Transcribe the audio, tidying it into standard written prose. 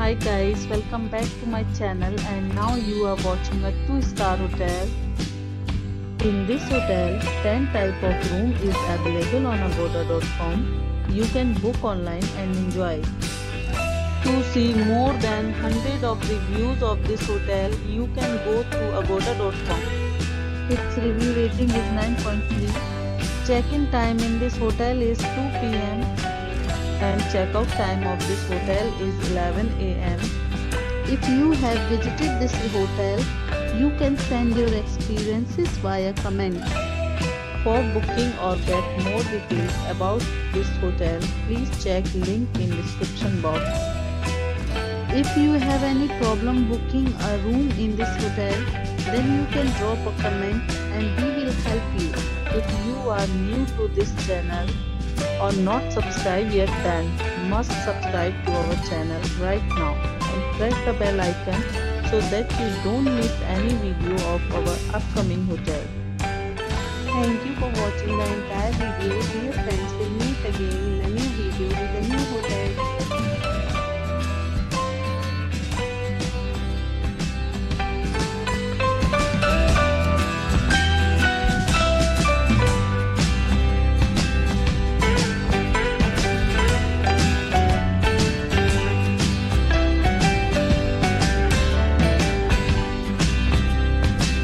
Hi guys, welcome back to my channel and now you are watching a 2-star hotel. In this hotel, 10 type of room is available on agoda.com. You can book online and enjoy. To see more than 100 of reviews of this hotel, you can go to agoda.com. Its review rating is 9.3. Check-in time in this hotel is 2 p.m. and check-out time of this hotel is 11 a.m. If you have visited this hotel, you can send your experiences via comments. For booking or get more details about this hotel, please check link in description box. If you have any problem booking a room in this hotel, then you can drop a comment and we will help you. If you are new to this channel or not subscribed yet, then must subscribe to our channel right now and press the bell icon so that you don't miss any video of our upcoming hotel. Thank you for watching the entire video. Dear friends, we'll meet again in a new video with